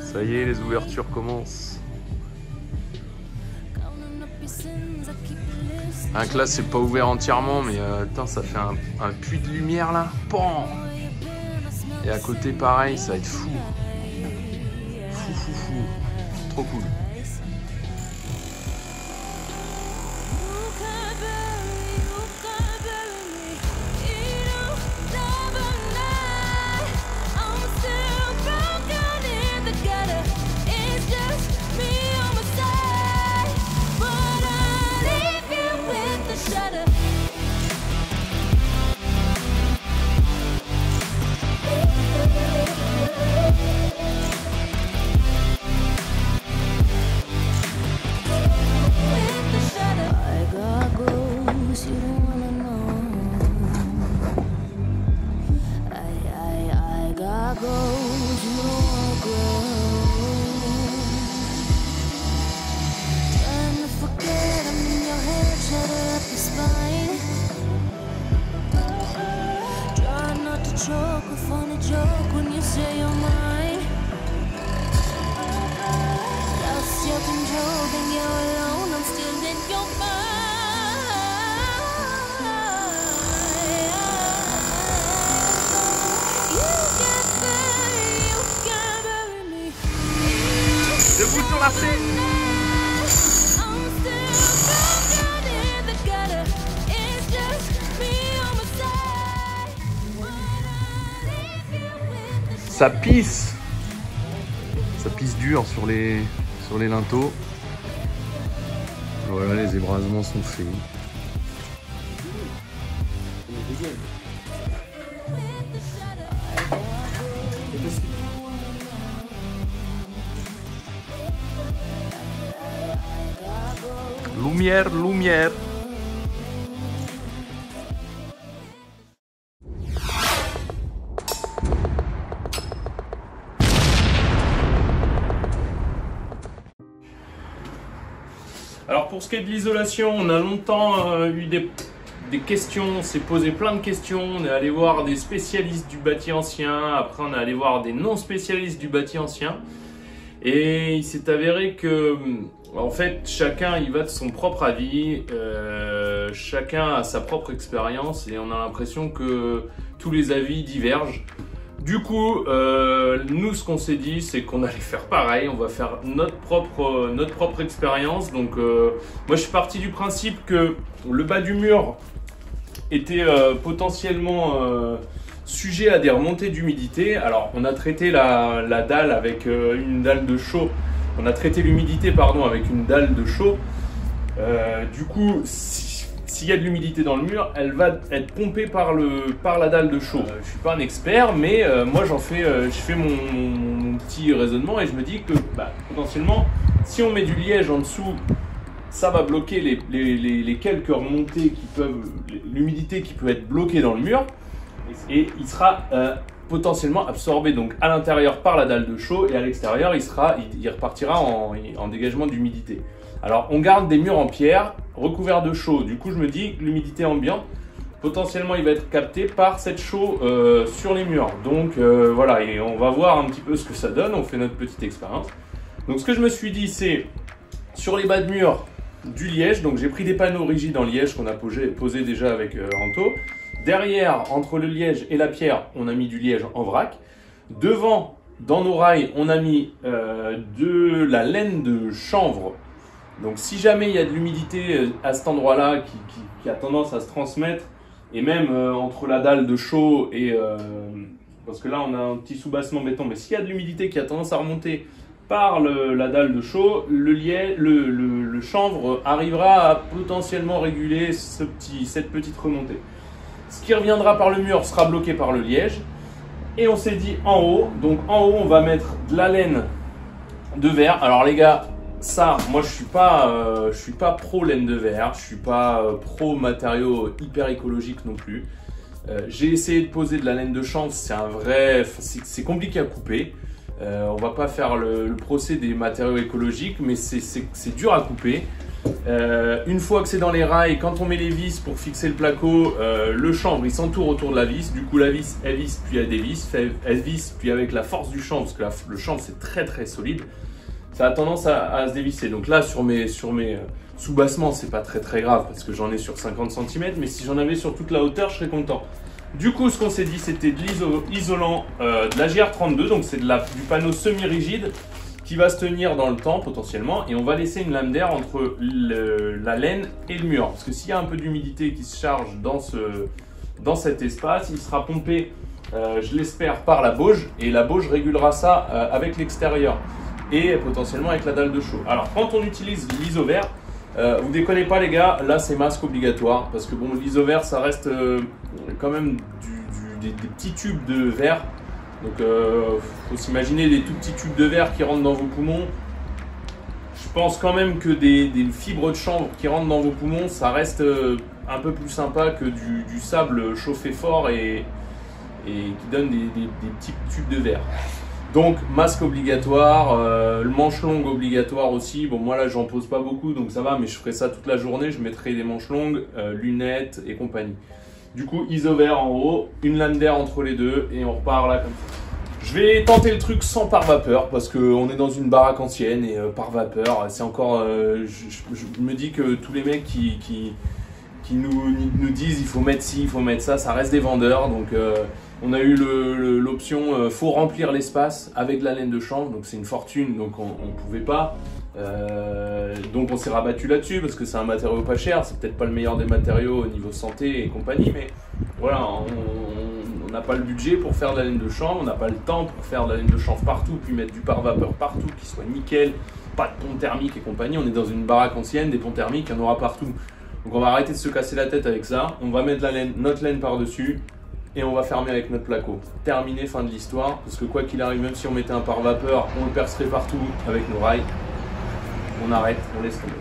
Ça y est, les ouvertures commencent. Donc là, c'est pas ouvert entièrement, mais putain, ça fait un puits de lumière là. Pan. Et à côté, pareil, ça va être fou. Fou. Trop cool. Debout sur l'arcée. Ça pisse dur sur les linteaux. Voilà, les ébrasements sont faits. Lumière. Alors pour ce qui est de l'isolation, on a longtemps eu des questions, on s'est posé plein de questions, on est allé voir des spécialistes du bâti ancien, après on est allé voir des non spécialistes du bâti ancien, et il s'est avéré que en fait chacun y va de son propre avis, chacun a sa propre expérience et on a l'impression que tous les avis divergent. Du coup, nous, ce qu'on s'est dit, c'est qu'on allait faire pareil. On va faire notre propre expérience. Donc, moi, je suis parti du principe que le bas du mur était potentiellement sujet à des remontées d'humidité. Alors, on a traité la dalle avec une dalle de chaux. On a traité l'humidité, pardon, avec une dalle de chaux. Du coup, s'il y a de l'humidité dans le mur, elle va être pompée par la dalle de chaux. Je suis pas un expert, mais moi je fais mon petit raisonnement et je me dis que potentiellement, si on met du liège en dessous, ça va bloquer les quelques remontées qui peuvent, l'humidité qui peut être bloquée dans le mur, et il sera potentiellement absorbé donc à l'intérieur par la dalle de chaux et à l'extérieur il repartira en dégagement d'humidité. Alors on garde des murs en pierre recouverts de chaux, du coup je me dis que l'humidité ambiante potentiellement il va être capté par cette chaux sur les murs. Donc voilà, et on va voir un petit peu ce que ça donne, on fait notre petite expérience. Donc ce que je me suis dit, c'est sur les bas de mur du liège, donc j'ai pris des panneaux rigides en liège qu'on a posé déjà avec Anto. Derrière, entre le liège et la pierre, on a mis du liège en vrac. Devant, dans nos rails, on a mis de la laine de chanvre. Donc si jamais il y a de l'humidité à cet endroit-là qui a tendance à se transmettre, et même entre la dalle de chaux et... parce que là on a un petit soubassement béton, mais s'il y a de l'humidité qui a tendance à remonter par la dalle de chaux, le chanvre arrivera à potentiellement réguler cette petite remontée. Ce qui reviendra par le mur sera bloqué par le liège. Et on s'est dit en haut, donc en haut on va mettre de la laine de verre. Alors les gars, ça, moi je suis pas pro laine de verre, je suis pas pro matériaux hyper écologiques non plus. J'ai essayé de poser de la laine de chanvre, c'est compliqué à couper. On va pas faire le procès des matériaux écologiques, mais c'est dur à couper. Une fois que c'est dans les rails, quand on met les vis pour fixer le placo, le chanvre il s'entoure autour de la vis. Du coup la vis elle visse puis elle dévisse, elle visse puis avec la force du chanvre, parce que le chanvre c'est très très solide, ça a tendance à se dévisser. Donc là sur mes sous-bassements c'est pas très très grave parce que j'en ai sur 50 cm, mais si j'en avais sur toute la hauteur je serais content. Du coup ce qu'on s'est dit c'était de l'isolant de la GR32, donc c'est du panneau semi-rigide qui va se tenir dans le temps potentiellement, et on va laisser une lame d'air entre la laine et le mur, parce que s'il y a un peu d'humidité qui se charge dans cet espace, il sera pompé, je l'espère, par la bauge, et la bauge régulera ça avec l'extérieur et potentiellement avec la dalle de chaux. Alors quand on utilise l'isovert, vous déconnez pas les gars, là c'est masque obligatoire, parce que bon, l'isovert ça reste quand même des petits tubes de verre. Donc, faut s'imaginer des tout petits tubes de verre qui rentrent dans vos poumons. Je pense quand même que des fibres de chanvre qui rentrent dans vos poumons, ça reste un peu plus sympa que du sable chauffé fort et qui donne des petits tubes de verre. Donc, masque obligatoire, le manche longue obligatoire aussi. Bon, moi là, j'en pose pas beaucoup, donc ça va, mais je ferai ça toute la journée. Je mettrai des manches longues, lunettes et compagnie. Du coup, isovert en haut, une lame d'air entre les deux et on repart là comme ça. Je vais tenter le truc sans pare-vapeur parce qu'on est dans une baraque ancienne et pare-vapeur, c'est encore... je me dis que tous les mecs qui nous disent il faut mettre ci, il faut mettre ça, ça reste des vendeurs. Donc on a eu l'option faut remplir l'espace avec de la laine de chanvre, donc c'est une fortune, donc on ne pouvait pas. Donc on s'est rabattu là-dessus parce que c'est un matériau pas cher, c'est peut-être pas le meilleur des matériaux au niveau santé et compagnie, mais voilà, on n'a pas le budget pour faire de la laine de chanvre, on n'a pas le temps pour faire de la laine de chanvre partout, puis mettre du pare-vapeur partout qui soit nickel, pas de pont thermique et compagnie. On est dans une baraque ancienne, des ponts thermiques, il y en aura partout. Donc on va arrêter de se casser la tête avec ça, on va mettre notre laine par-dessus et on va fermer avec notre placo. Terminé, fin de l'histoire, parce que quoi qu'il arrive, même si on mettait un pare-vapeur, on le percerait partout avec nos rails. On arrête, on laisse tomber.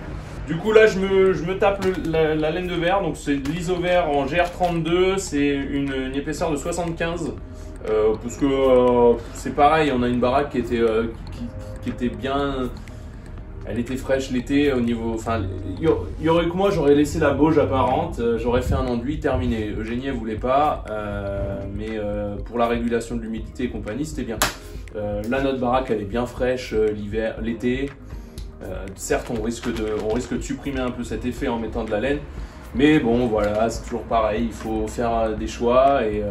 Du coup là je me tape la laine de verre, donc c'est de l'isovert en GR32, c'est une épaisseur de 75, parce que c'est pareil, on a une baraque qui était bien, elle était fraîche l'été au niveau, enfin il y aurait que moi j'aurais laissé la bauge apparente, j'aurais fait un enduit terminé. Eugénie elle voulait pas, mais pour la régulation de l'humidité et compagnie c'était bien. Là notre baraque elle est bien fraîche l'été. Certes, on risque de supprimer un peu cet effet en mettant de la laine, mais bon, voilà, c'est toujours pareil, il faut faire des choix. Et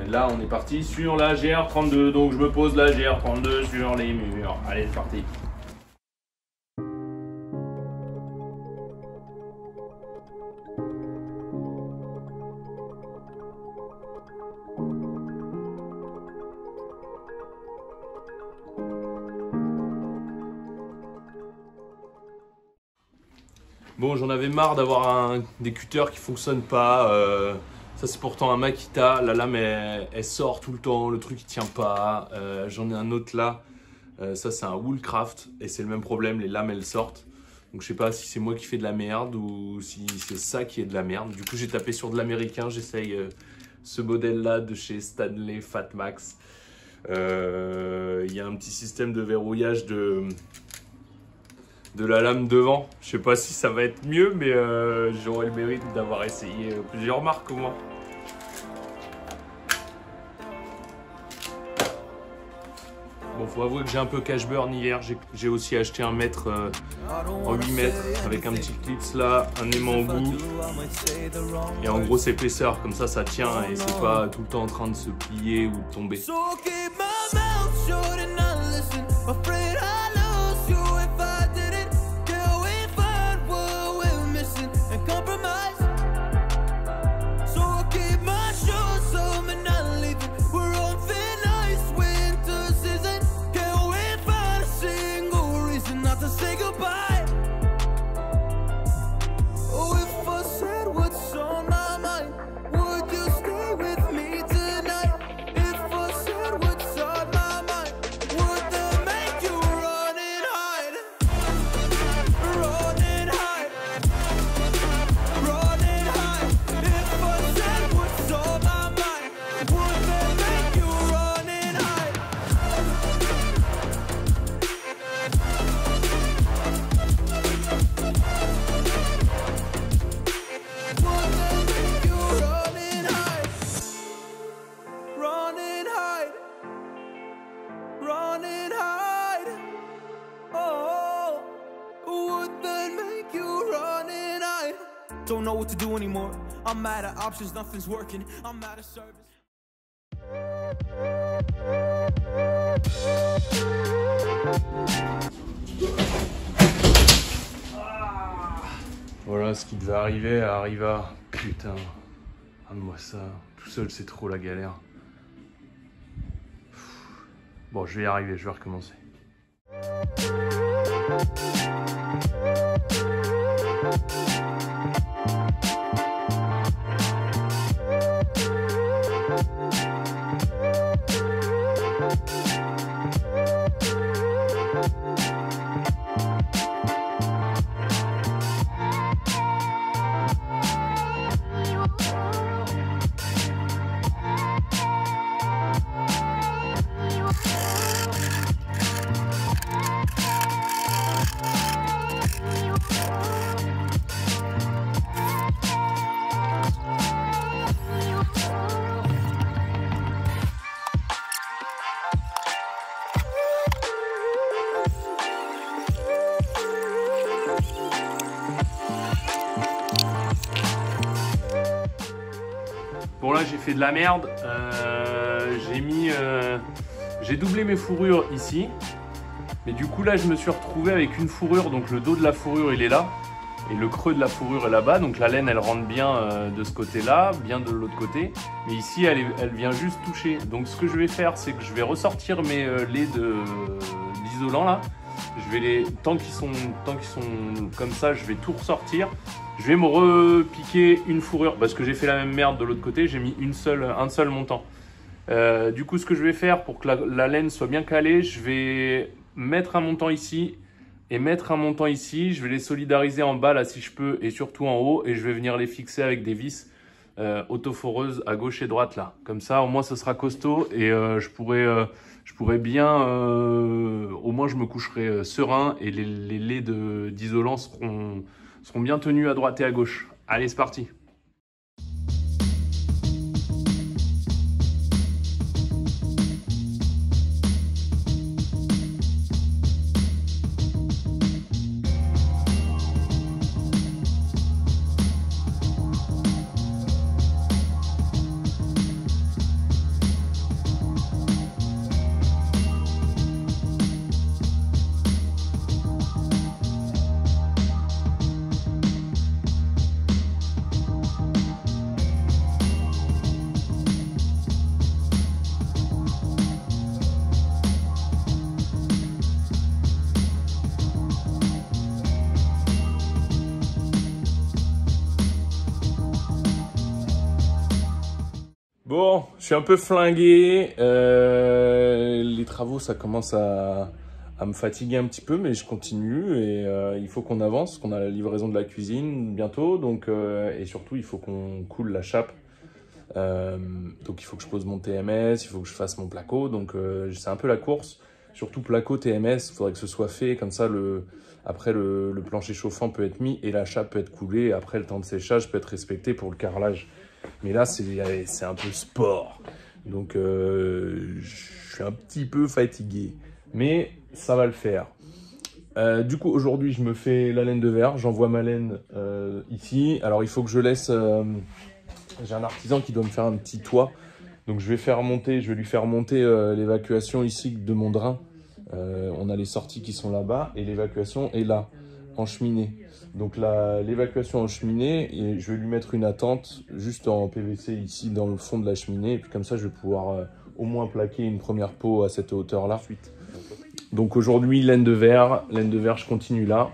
là, on est parti sur la GR32, donc je me pose la GR32 sur les murs. Allez, c'est parti. Bon, j'en avais marre d'avoir des cutters qui fonctionnent pas. Ça, c'est pourtant un Makita. La lame, elle sort tout le temps. Le truc, il tient pas. J'en ai un autre là. Ça, c'est un Woolcraft. Et c'est le même problème. Les lames, elles sortent. Donc, je sais pas si c'est moi qui fais de la merde ou si c'est ça qui est de la merde. Du coup, j'ai tapé sur de l'américain. J'essaye ce modèle-là de chez Stanley Fatmax. Il y a un petit système de verrouillage de la lame devant. Je sais pas si ça va être mieux, mais j'aurai le mérite d'avoir essayé plusieurs marques au moins. Bon, faut avouer que j'ai un peu cash burn hier. J'ai aussi acheté un mètre en 8 mètres avec un petit clips là, un aimant au bout et en grosse épaisseur. Comme ça tient et c'est pas tout le temps en train de se plier ou de tomber. what to do anymore. I'm out of options, nothing's working. I'm out of service. Voilà, ce qui devait arriver arriva. Putain, regarde-moi ça. Tout seul, c'est trop la galère. Bon, je vais y arriver, je vais recommencer. Bon là j'ai fait de la merde, j'ai doublé mes fourrures ici, mais du coup là je me suis retrouvé avec une fourrure, donc le dos de la fourrure il est là, et le creux de la fourrure est là-bas, donc la laine elle rentre bien de ce côté-là, bien de l'autre côté, mais ici elle vient juste toucher. Donc ce que je vais faire c'est que je vais ressortir mes laits d'isolant là, je vais tant qu'ils sont comme ça, je vais tout ressortir. Je vais me repiquer une fourrure parce que j'ai fait la même merde de l'autre côté, j'ai mis un seul montant. Du coup, ce que je vais faire pour que la laine soit bien calée, je vais mettre un montant ici et mettre un montant ici. Je vais les solidariser en bas là si je peux et surtout en haut, et je vais venir les fixer avec des vis autoforeuses à gauche et droite là. Comme ça, au moins, ce sera costaud et je pourrais bien, au moins je me coucherai serein et les laits d'isolant seront bien tenus à droite et à gauche. Allez, c'est parti! Bon, je suis un peu flingué, les travaux ça commence à me fatiguer un petit peu, mais je continue et il faut qu'on avance, qu'on a la livraison de la cuisine bientôt, donc, et surtout il faut qu'on coule la chape, donc il faut que je pose mon TMS, il faut que je fasse mon placo, donc c'est un peu la course, surtout placo, TMS, il faudrait que ce soit fait, comme ça après le plancher chauffant peut être mis et la chape peut être coulée, et après le temps de séchage peut être respecté pour le carrelage. Mais là, c'est un peu sport. Donc, je suis un petit peu fatigué. Mais ça va le faire. Du coup, aujourd'hui, je me fais la laine de verre. J'envoie ma laine ici. Alors, il faut que je laisse... j'ai un artisan qui doit me faire un petit toit. Donc, je vais lui faire monter l'évacuation ici de mon drain. On a les sorties qui sont là-bas. Et l'évacuation est là, en cheminée. Donc l'évacuation en cheminée, et je vais lui mettre une attente juste en PVC ici dans le fond de la cheminée. Et puis comme ça, je vais pouvoir au moins plaquer une première peau à cette hauteur-là. Donc aujourd'hui, laine de verre, je continue là.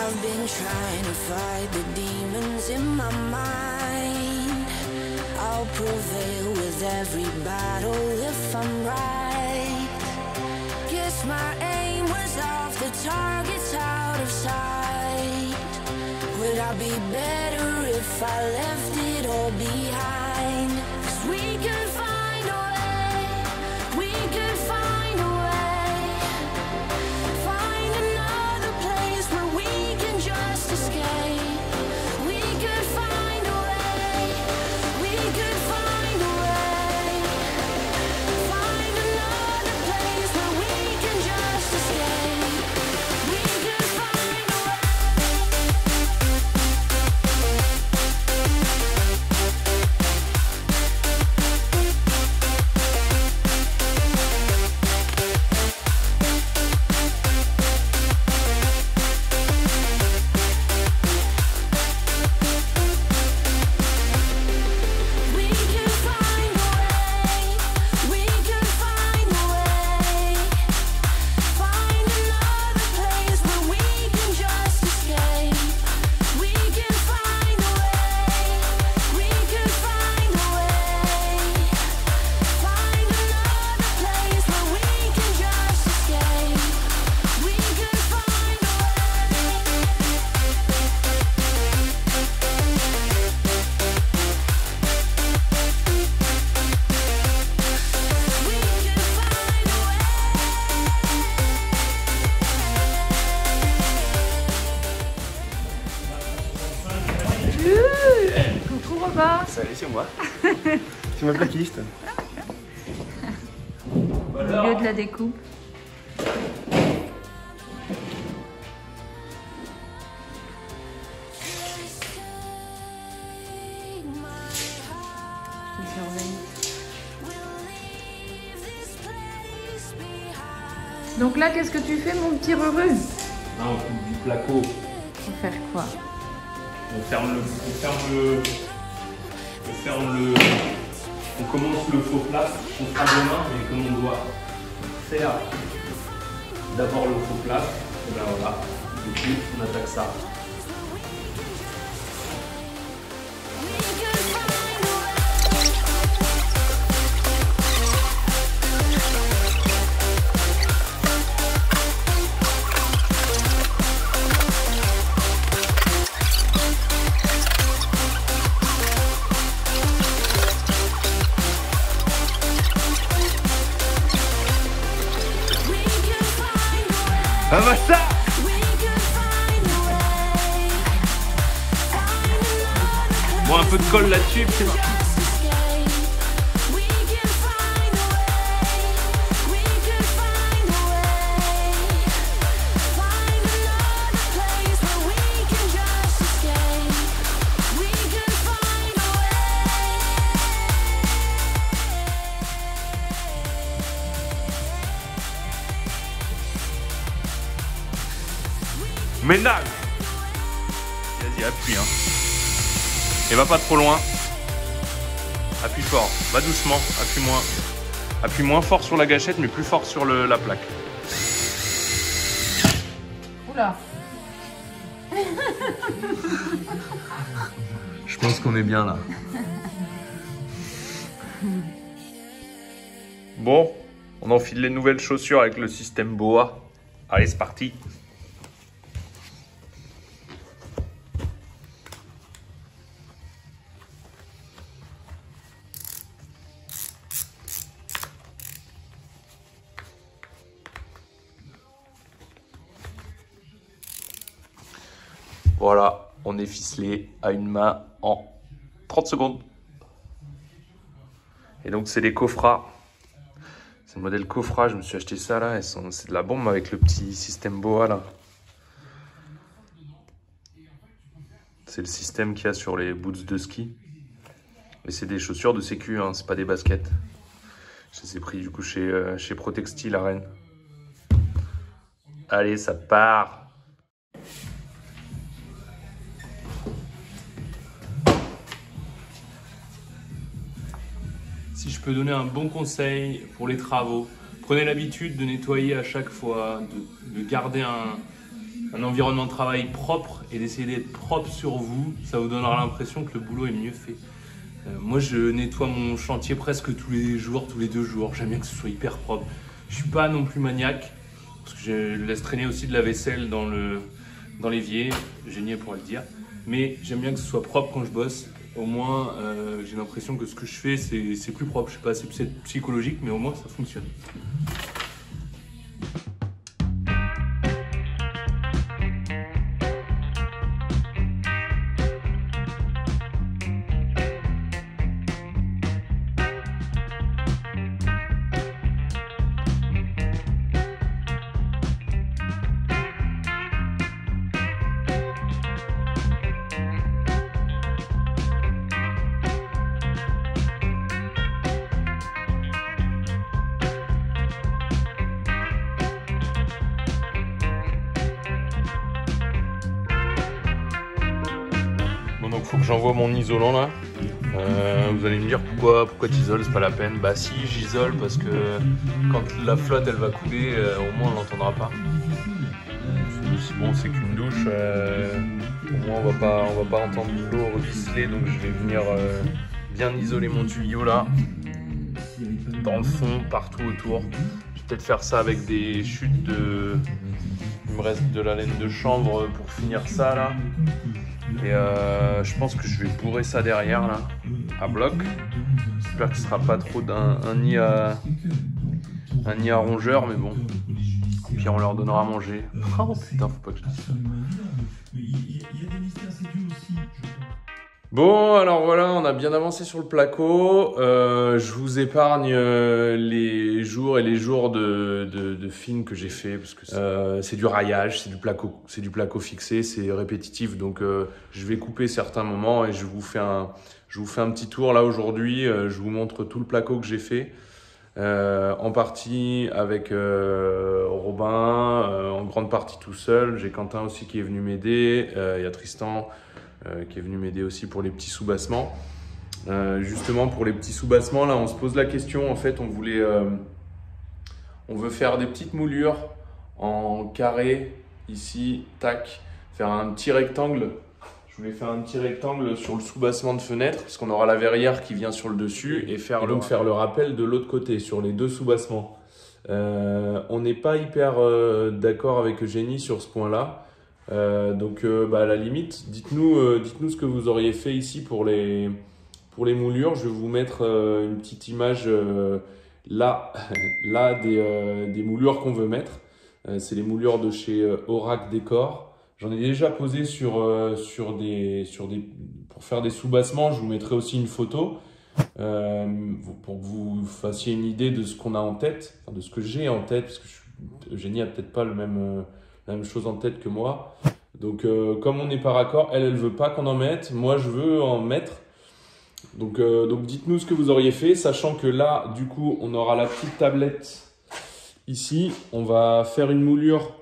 I've been trying to fight the demons in my mind. I'll prevail with every battle if I'm right. Guess my aim was off, the target's out of sight. Would I be better if I left it all behind? 'Cause we could find a way, we could find a way. pas? Salut, c'est moi. C'est ma plaquiste. Au lieu de la découpe. Qui surveille. Donc là, qu'est-ce que tu fais, mon petit Ruru? Là, on coupe du placo. Pour faire quoi? On commence le faux plat, on fera demain, mais comme on doit faire d'abord le faux plat, et ben voilà, du coup on attaque ça. Ah bah ça! Bon, un peu de colle là-dessus, c'est bon. Ménage. Vas-y, appuie. Hein. Et va pas trop loin. Appuie fort. Va doucement. Appuie moins. Appuie moins fort sur la gâchette, mais plus fort sur la plaque. Oula. Je pense qu'on est bien là. Bon, on enfile les nouvelles chaussures avec le système BOA. Allez, c'est parti. Voilà, on est ficelé à une main en 30 secondes. Et donc c'est les Cofra. C'est le modèle Cofra, je me suis acheté ça là. C'est de la bombe avec le petit système BOA là. C'est le système qu'il y a sur les boots de ski. Et c'est des chaussures de sécu, hein, c'est pas des baskets. Je les ai pris du coup chez Protextile à Rennes. Allez, ça part. Si je peux donner un bon conseil pour les travaux, prenez l'habitude de nettoyer à chaque fois, de garder un environnement de travail propre et d'essayer d'être propre sur vous. Ça vous donnera l'impression que le boulot est mieux fait. Moi, je nettoie mon chantier presque tous les jours, tous les 2 jours. J'aime bien que ce soit hyper propre. Je suis pas non plus maniaque, parce que je laisse traîner aussi de la vaisselle dans l'évier. Génial pour le dire. Mais j'aime bien que ce soit propre quand je bosse. Au moins, j'ai l'impression que ce que je fais, c'est plus propre. Je sais pas, c'est peut-être psychologique, mais au moins, ça fonctionne. Donc faut que j'envoie mon isolant là. Vous allez me dire pourquoi tu isoles, c'est pas la peine. Bah si, j'isole parce que quand la flotte elle va couler, au moins on l'entendra pas. Bon, c'est qu'une douche, au moins on va pas entendre l'eau ruisseler, donc je vais venir bien isoler mon tuyau là, dans le fond, partout autour. Je vais peut-être faire ça avec des chutes de... Il me reste de la laine de chanvre pour finir ça là. Et je pense que je vais bourrer ça derrière là, à bloc. J'espère que ce sera pas trop un nid à rongeurs, mais bon. Puis on leur donnera à manger. Oh putain, faut pas que je dise ça. Bon, alors voilà, on a bien avancé sur le placo. Je vous épargne les jours et les jours de films que j'ai fait parce que c'est du raillage, c'est du placo fixé, c'est répétitif. Donc je vais couper certains moments et je vous fais un petit tour là aujourd'hui. Je vous montre tout le placo que j'ai fait. En partie avec Robin, en grande partie tout seul. J'ai Quentin aussi qui est venu m'aider. Il y a Tristan qui est venu m'aider aussi pour les petits soubassements. Justement pour les petits soubassements, là on se pose la question, en fait on veut faire des petites moulures en carré ici, tac, faire un petit rectangle. Je voulais faire un petit rectangle sur le soubassement de fenêtre parce qu'on aura la verrière qui vient sur le dessus et faire le rappel de l'autre côté sur les deux soubassements. On n'est pas hyper d'accord avec Eugénie sur ce point-là. Donc à la limite, dites-nous ce que vous auriez fait ici pour les moulures. Je vais vous mettre une petite image là des moulures qu'on veut mettre. C'est les moulures de chez Orac Décor. J'en ai déjà posé pour faire des soubassements. Je vous mettrai aussi une photo pour que vous fassiez une idée de ce qu'on a en tête, enfin, de ce que j'ai en tête, parce que Eugénie a peut-être pas la même chose en tête que moi. Donc comme on n'est pas raccord, elle veut pas qu'on en mette, moi je veux en mettre. Donc dites-nous ce que vous auriez fait, sachant que là du coup on aura la petite tablette ici. On va faire une moulure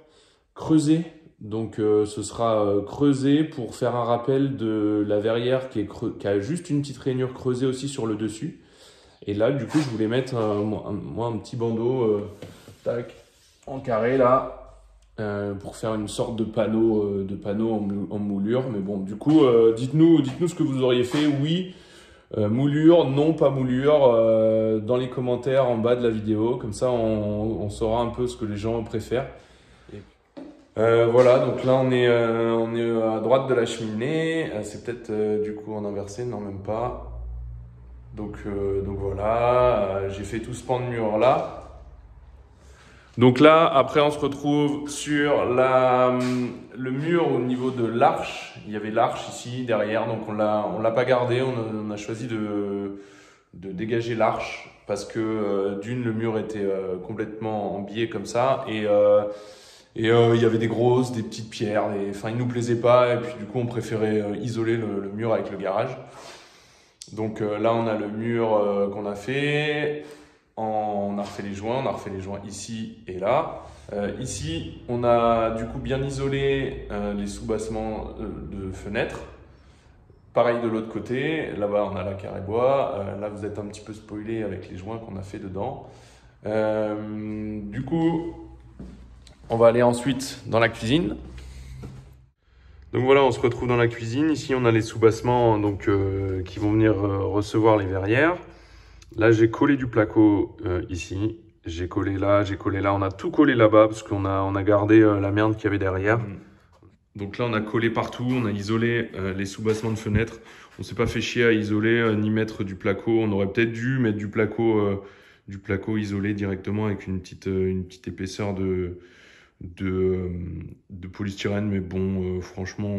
creusée, donc ce sera creusé pour faire un rappel de la verrière qui a juste une petite rainure creusée aussi sur le dessus. Et là du coup je voulais mettre moi un petit bandeau tac, en carré là. Pour faire une sorte de panneau en moulure. Mais bon, du coup, dites-nous ce que vous auriez fait. Oui, moulure, non, pas moulure, dans les commentaires en bas de la vidéo. Comme ça, on saura un peu ce que les gens préfèrent. Voilà, donc là, on est à droite de la cheminée. C'est peut-être du coup en inversé, non, même pas. Donc voilà, j'ai fait tout ce pan de mur là. Donc là, après, on se retrouve sur le mur au niveau de l'arche. Il y avait l'arche ici, derrière, donc on l'a pas gardé. On a choisi de dégager l'arche parce que d'une, le mur était complètement en biais comme ça et il y avait des petites pierres. Enfin, il nous plaisait pas et puis du coup, on préférait isoler le mur avec le garage. Donc là, on a le mur qu'on a fait. On a refait les joints ici et là. Ici, on a du coup bien isolé les soubassements de fenêtres. Pareil de l'autre côté, là-bas on a la carré bois. Là, vous êtes un petit peu spoilé avec les joints qu'on a fait dedans. Du coup, on va aller ensuite dans la cuisine. Donc voilà, on se retrouve dans la cuisine. Ici, on a les soubassements donc, qui vont venir recevoir les verrières. Là, j'ai collé du placo ici, j'ai collé là, on a tout collé là-bas parce qu'on a gardé la merde qu'il y avait derrière. Donc là, on a collé partout, on a isolé les soubassements de fenêtres. On s'est pas fait chier à isoler ni mettre du placo. On aurait peut-être dû mettre du placo isolé directement avec une petite épaisseur de polystyrène. Mais bon, franchement,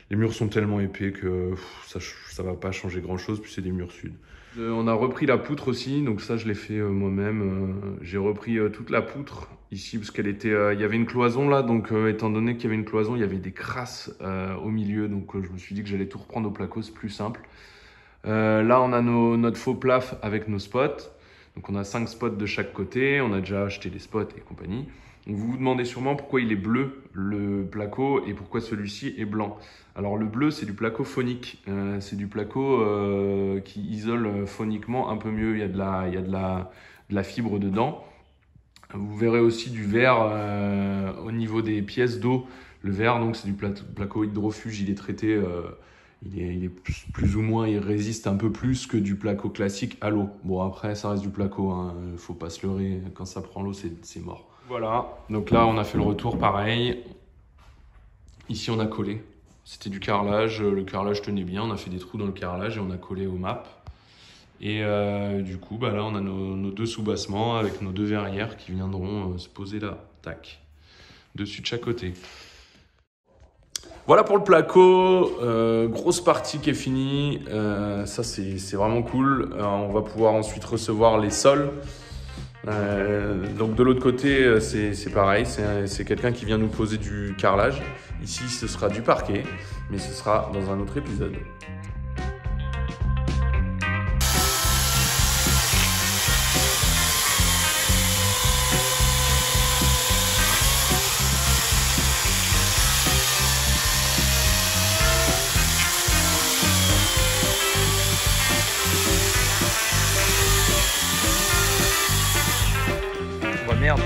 les murs sont tellement épais que ça va pas changer grand-chose, puis c'est des murs sud. On a repris la poutre aussi, donc ça je l'ai fait moi-même. J'ai repris toute la poutre ici parce il y avait une cloison là, donc étant donné qu'il y avait une cloison, il y avait des crasses au milieu, donc je me suis dit que j'allais tout reprendre au placo, c'est plus simple. Là on a notre faux plaf avec nos spots, donc on a 5 spots de chaque côté, on a déjà acheté les spots et compagnie. Donc vous vous demandez sûrement pourquoi il est bleu le placo et pourquoi celui-ci est blanc. Alors le bleu c'est du placo phonique, c'est du placo qui isole phoniquement un peu mieux, il y a de la fibre dedans. Vous verrez aussi du vert au niveau des pièces d'eau. Le vert donc c'est du placo hydrofuge, il est traité, il est plus ou moins, il résiste un peu plus que du placo classique à l'eau. Bon après ça reste du placo, hein, faut pas se leurrer, quand ça prend l'eau c'est mort. Voilà, donc là on a fait le retour pareil. Ici on a collé, c'était du carrelage, le carrelage tenait bien, on a fait des trous dans le carrelage et on a collé au map. Et du coup là on a nos deux soubassements avec nos deux verrières qui viendront se poser là, tac, dessus de chaque côté. Voilà pour le placo, grosse partie qui est finie, ça c'est vraiment cool. On va pouvoir ensuite recevoir les sols. Donc de l'autre côté c'est pareil, c'est quelqu'un qui vient nous poser du carrelage. Ici ce sera du parquet, mais ce sera dans un autre épisode. Oh, merde.